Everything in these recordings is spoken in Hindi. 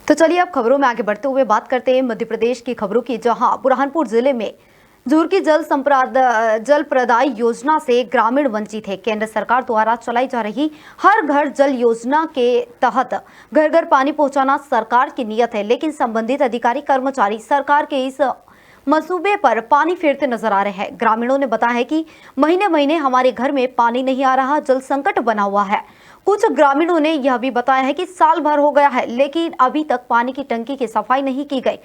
तो चलिए अब खबरों में आगे बढ़ते हुए बात करते हैं मध्य प्रदेश की खबरों की, जहां बुरहानपुर जिले में जूर की जल प्रदाय योजना से ग्रामीण वंचित है। केंद्र सरकार द्वारा चलाई जा रही हर घर जल योजना के तहत घर घर पानी पहुंचाना सरकार की नीयत है, लेकिन संबंधित अधिकारी कर्मचारी सरकार के इस मंसूबे पर पानी फेरते नजर आ रहे हैं। ग्रामीणों ने बताया है कि महीने महीने हमारे घर में पानी नहीं आ रहा, जल संकट बना हुआ है। कुछ ग्रामीणों ने यह भी बताया है कि साल भर हो गया है, लेकिन अभी तक पानी की टंकी की सफाई नहीं की गई,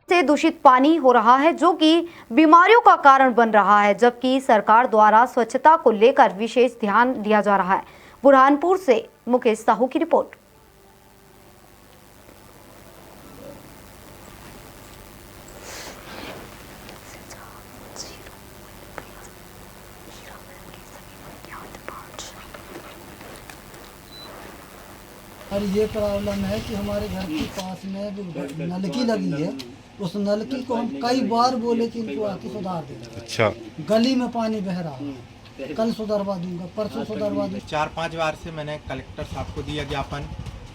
से दूषित पानी हो रहा है, जो कि बीमारियों का कारण बन रहा है, जबकि सरकार द्वारा स्वच्छता को लेकर विशेष ध्यान दिया जा रहा है। बुरहानपुर से मुकेश साहू की रिपोर्ट। और ये प्रॉब्लम है कि हमारे घर के पास में नलकी लगी है, उस नलकी को हम कई बार बोले कि इनको आके सुधार देना। अच्छा, गली में पानी बह रहा है, कल सुधरवा दूंगा, परसों सुधरवा दूंगा। 4-5 बार से मैंने कलेक्टर साहब को दिया ज्ञापन,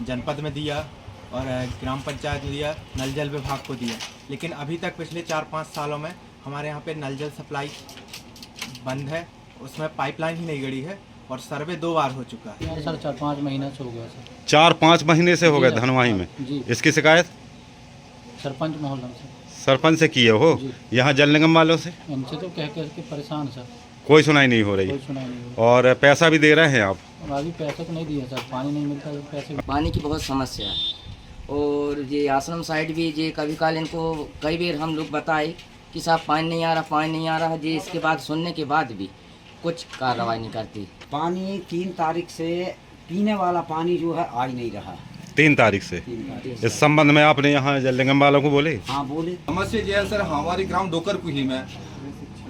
जनपद में दिया और ग्राम पंचायत में दिया, नल जल विभाग को दिया, लेकिन अभी तक पिछले 4-5 सालों में हमारे यहाँ पे नल जल सप्लाई बंद है, उसमें पाइपलाइन ही नहीं गड़ी है और सर्वे 2 बार हो चुका है। सर 4-5 महीना से हो गया सर। 4-5 महीने से हो गए धनवाही में जी। इसकी शिकायत सरपंच मोहल्ला से। सरपंच से किए हो? यहाँ जल निगम वालों से? इनसे तो कह के परेशान सर, कोई सुनाई नहीं हो रही। कोई सुनाई नहीं हो। और पैसा भी दे रहे हैं आप? और अभी पैसा तो नहीं दिया सर, पानी नहीं मिलता है, पैसे। पानी की बहुत समस्या है और ये आश्रम साइड भी ये कभी काल इनको कई बार हम लोग बताए कि साहब पानी नहीं आ रहा, पानी नहीं आ रहा जी, इसके बाद सुनने के बाद भी कुछ कार्रवाई नहीं करती। पानी 3 तारीख से पीने वाला पानी जो है आ ही नहीं रहा। 3 तारीख से इस संबंध में आपने यहाँ जल निगम वालों को बोले? हाँ बोले। समस्या ये है सर, हमारी ग्राम डोकर कुही में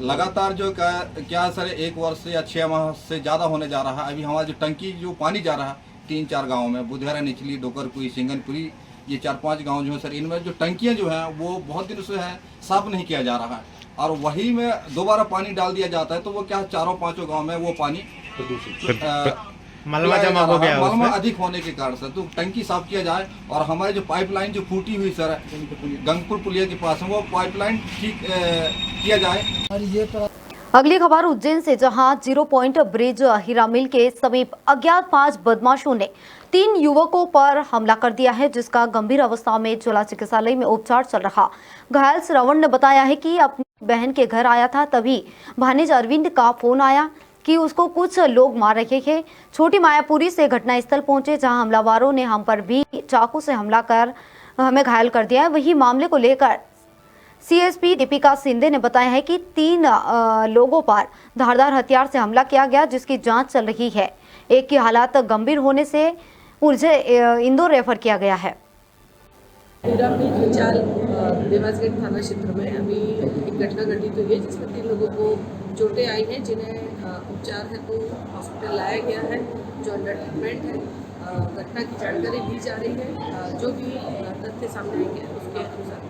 लगातार जो क्या सर 1 वर्ष या 6 माह से ज़्यादा होने जा रहा है। अभी हमारा जो टंकी जो पानी जा रहा है 3-4 गाँव में, बुधेरा, निचली, डोकर कुही, सिंगनपुरी, ये 4-5 गाँव जो है सर, इनमें जो टंकियाँ जो हैं वो बहुत दिनों से है साफ नहीं किया जा रहा है और वही में दोबारा पानी डाल दिया जाता है, तो वो क्या 4-5 गाँव में वो पानी मलबा जमा हो गया, मलबा अधिक होने के कारण से तो टंकी साफ किया जाए और हमारे जो पाइपलाइन जो फूटी हुई सर गंगपुर पुलिया के पास है, वो पाइपलाइन ठीक किया जाए। और ये अगली खबर उज्जैन से, जहां 0 पॉइंट ब्रिज हीरा मिल के समीप अज्ञात 5 बदमाशों ने 3 युवकों पर हमला कर दिया है, जिसका गंभीर अवस्था में जिला चिकित्सालय में उपचार चल रहा। घायल श्रवण ने बताया है कि अपनी बहन के घर आया था, तभी भानिज अरविंद का फोन आया कि उसको कुछ लोग मार रहे थे। छोटी मायापुरी से घटनास्थल पहुंचे, जहां हमलावरों ने हम पर भी चाकू से हमला कर हमें घायल कर दिया है। वही मामले को लेकर सीएसपी दीपिका सिंधे ने बताया है कि 3 लोगों पर धारदार हथियार से हमला किया गया, जिसकी जांच चल रही है। एक की हालत गंभीर होने से उसे इंदौर रेफर किया गया है। देवासगढ़ थाना क्षेत्र में अभी एक घटना घटित हुई है, जिसमें 3 लोगों को चोटें आई हैं, जिन्हें उपचार हेतु हॉस्पिटल लाया गया है, जो अंडर ट्रीटमेंट है। घटना की जानकारी दी जा रही है, जो भी तथ्य सामने आएंगे उसके अनुसार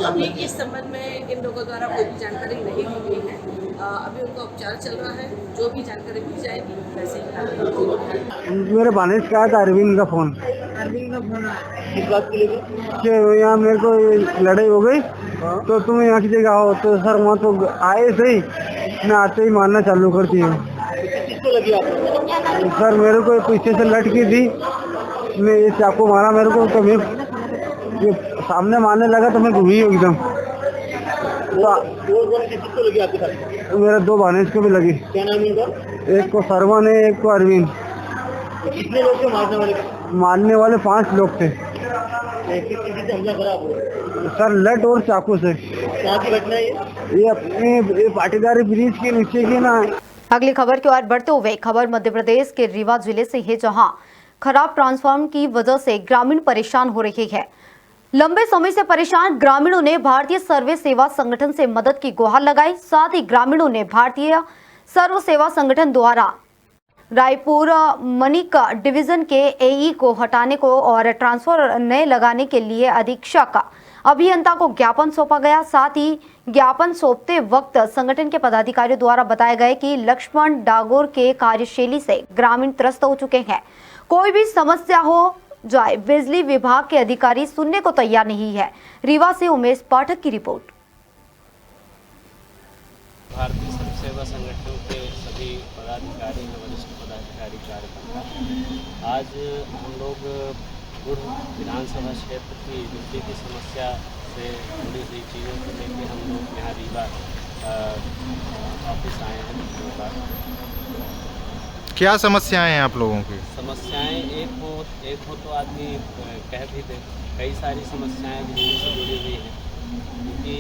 अभी इस संबंध में इन लोगों द्वारा कोई भी जानकारी नहीं दी गई है। अभी उनका उपचार चल रहा है, जो भी जानकारी दी जाएगी वैसे ही। मेरे भानेज का था अरविंद का फोन आया कि यहाँ मेरे को लड़ाई हो गई, तो तुम यहाँ की जगह आओ। तो सर वहाँ तो आए सही, मैं आते ही मारना चालू करती हूँ। सर मेरे को पीछे से लटकी थी, मैं ये चाकू मारा मेरे को, तो मैं ये सामने मारने लगा तो मैं घूमी एकदम। तो मेरे 2 भानेज को भी लगी। क्या नाम है उनका? एक को सरवन है, एक को अरविंद। कितने लोग थे मारने वाले? 5 लोग थे। सर लट और चाकू से। क्या की घटना है ये अपने पाटीदारी ब्रिज के नीचे की ना। अगली खबर की ओर बढ़ते हुए खबर मध्य प्रदेश के रीवा जिले से है, जहां खराब ट्रांसफार्मर की वजह से ग्रामीण परेशान हो रहे हैं। लंबे समय से परेशान ग्रामीणों ने भारतीय सर्वे सेवा संगठन से मदद की गुहार लगाई। साथ ही ग्रामीणों ने भारतीय सर्व सेवा संगठन द्वारा रायपुर मनिक डिवीजन के एई को हटाने को और ट्रांसफर नए लगाने के लिए अधीक्षक अभियंता को ज्ञापन सौंपा गया। साथ ही ज्ञापन सौंपते वक्त संगठन के पदाधिकारियों द्वारा बताया गया कि लक्ष्मण डागोर के कार्यशैली से ग्रामीण त्रस्त हो चुके हैं। कोई भी समस्या हो जाए, बिजली विभाग के अधिकारी सुनने को तैयार नहीं है। रीवा से उमेश पाठक की रिपोर्ट। भारतीय सब सेवा संगठन के सभी पदाधिकारी व वरिष्ठ पदाधिकारी कार्यकर्ता आज हम लोग गुड़ विधानसभा क्षेत्र की बिजली की समस्या से जुड़ी हुई चीज़ों को लेकर हम लोग यहाँ रीवा ऑफिस आए हैं। क्या समस्याएं हैं आप लोगों की? समस्याएं एक हो तो आदमी कह भी दे। कई सारी समस्याएं बिजली से जुड़ी हुई हैं, क्योंकि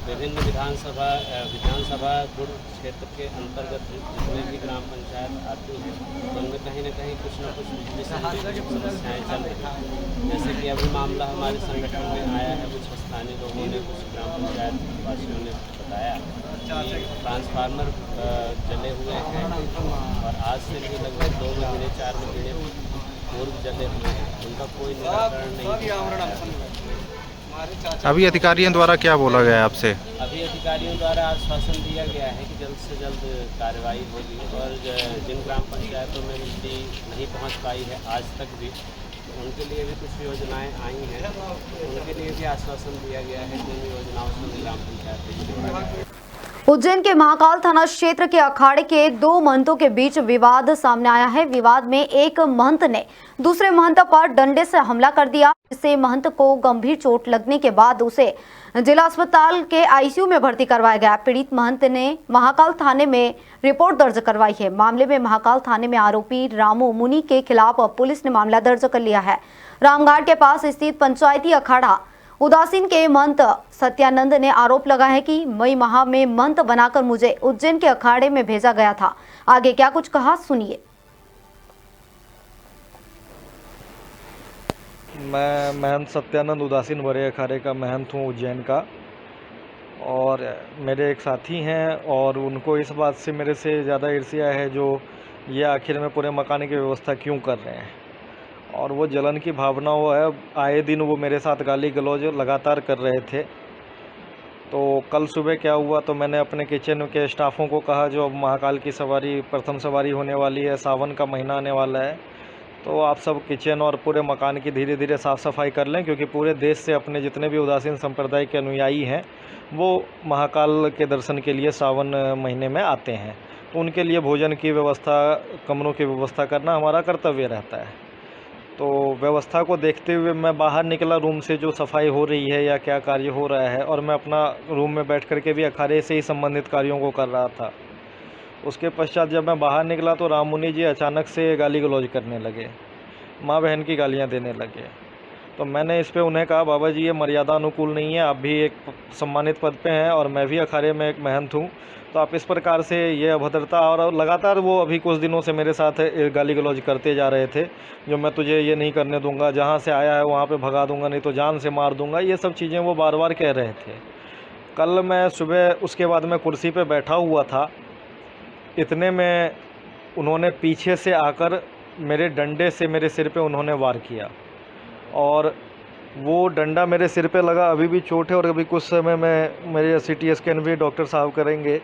विभिन्न विधानसभा गुड़ क्षेत्र के अंतर्गत जितने भी ग्राम पंचायत आती हैं तो उनमें कहीं न कहीं कुछ न कुछ बिजली से जुड़ी समस्याएँ चल रही हैं। जैसे कि अभी मामला हमारे संगठन में आया है, कुछ स्थानीय लोगों ने, कुछ ग्राम पंचायत वासियों ने बताया कि ट्रांसफार्मर जले हुए हैं और आज से भी लगभग 2 महीने 4 महीने पूर्व जले हुए हैं, उनका कोई निराकरण नहीं। अभी अधिकारियों द्वारा क्या बोला गया है आपसे? अभी अधिकारियों द्वारा आश्वासन दिया गया है कि जल्द से जल्द कार्रवाई होगी और जिन ग्राम पंचायतों में बिजली नहीं पहुंच पाई है आज तक भी, उनके लिए भी कुछ योजनाएं आई हैं, उनके लिए भी आश्वासन दिया गया है कि उन योजनाओं से ग्राम पंचायत। उज्जैन के महाकाल थाना क्षेत्र के अखाड़े के 2 महंतों के बीच विवाद सामने आया है। विवाद में एक महंत ने दूसरे महंत पर डंडे से हमला कर दिया, जिससे महंत को गंभीर चोट लगने के बाद उसे जिला अस्पताल के आईसीयू में भर्ती करवाया गया। पीड़ित महंत ने महाकाल थाने में रिपोर्ट दर्ज करवाई है। मामले में महाकाल थाने में आरोपी रामू मुनि के खिलाफ पुलिस ने मामला दर्ज कर लिया है। रामघाट के पास स्थित पंचायती अखाड़ा उदासीन के महंत सत्यानंद ने आरोप लगाया है कि मई माह में महंत बनाकर मुझे उज्जैन के अखाड़े में भेजा गया था। आगे क्या कुछ कहा, सुनिए। मैं महंत सत्यानंद उदासीन बड़े अखाड़े का महंत हूँ उज्जैन का, और मेरे एक साथी हैं और उनको इस बात से मेरे से ज़्यादा ईर्ष्या है जो ये आखिर में पूरे मकान की व्यवस्था क्यों कर रहे हैं, और वो जलन की भावना वो है। आए दिन वो मेरे साथ गाली गलौज लगातार कर रहे थे। तो कल सुबह क्या हुआ, तो मैंने अपने किचन के स्टाफों को कहा जो अब महाकाल की सवारी प्रथम सवारी होने वाली है, सावन का महीना आने वाला है, तो आप सब किचन और पूरे मकान की धीरे धीरे साफ़ सफाई कर लें, क्योंकि पूरे देश से अपने जितने भी उदासीन संप्रदाय के अनुयायी हैं वो महाकाल के दर्शन के लिए सावन महीने में आते हैं। तो उनके लिए भोजन की व्यवस्था, कमरों की व्यवस्था करना हमारा कर्तव्य रहता है। तो व्यवस्था को देखते हुए मैं बाहर निकला रूम से, जो सफाई हो रही है या क्या कार्य हो रहा है, और मैं अपना रूम में बैठ कर के भी अखाड़े से ही संबंधित कार्यों को कर रहा था। उसके पश्चात जब मैं बाहर निकला तो राम मुनि जी अचानक से गाली गलौज करने लगे, माँ बहन की गालियाँ देने लगे। तो मैंने इस पे उन्हें कहा, बाबा जी ये मर्यादा अनुकूल नहीं है, आप भी एक सम्मानित पद पे हैं और मैं भी अखाड़े में एक महंत हूँ, तो आप इस प्रकार से ये अभद्रता, और लगातार वो अभी कुछ दिनों से मेरे साथ गाली गलौज करते जा रहे थे, जो मैं तुझे ये नहीं करने दूंगा, जहाँ से आया है वहाँ पे भगा दूंगा, नहीं तो जान से मार दूंगा, ये सब चीज़ें वो बार बार कह रहे थे। कल मैं सुबह उसके बाद मैं कुर्सी पे बैठा हुआ था, इतने में उन्होंने पीछे से आकर मेरे डंडे से मेरे सिर पे उन्होंने वार किया, और वो डंडा मेरे सिर पे लगा, अभी भी चोट है और अभी कुछ समय में मेरे CT स्कैन भी डॉक्टर साहब करेंगे।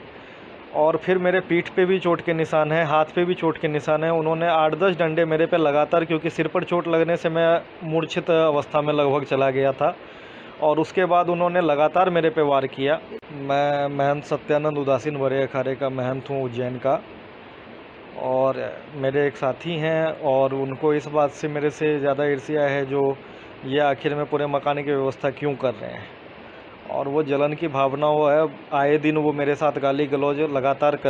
और फिर मेरे पीठ पे भी चोट के निशान हैं, हाथ पे भी चोट के निशान हैं। उन्होंने 8-10 डंडे मेरे पे लगातार, क्योंकि सिर पर चोट लगने से मैं मूर्छित अवस्था में लगभग चला गया था, और उसके बाद उन्होंने लगातार मेरे पे वार किया। मैं महंत सत्यानंद उदासीन बड़े अखाड़े का महंत हूँ उज्जैन का, और मेरे एक साथी हैं और उनको इस बात से मेरे से ज़्यादा ईर्ष्या है जो ये आखिर में पूरे मकान की व्यवस्था क्यों कर रहे हैं, और वो जलन की भावना वो है। आए दिन वो मेरे साथ गाली गलौज लगातार कर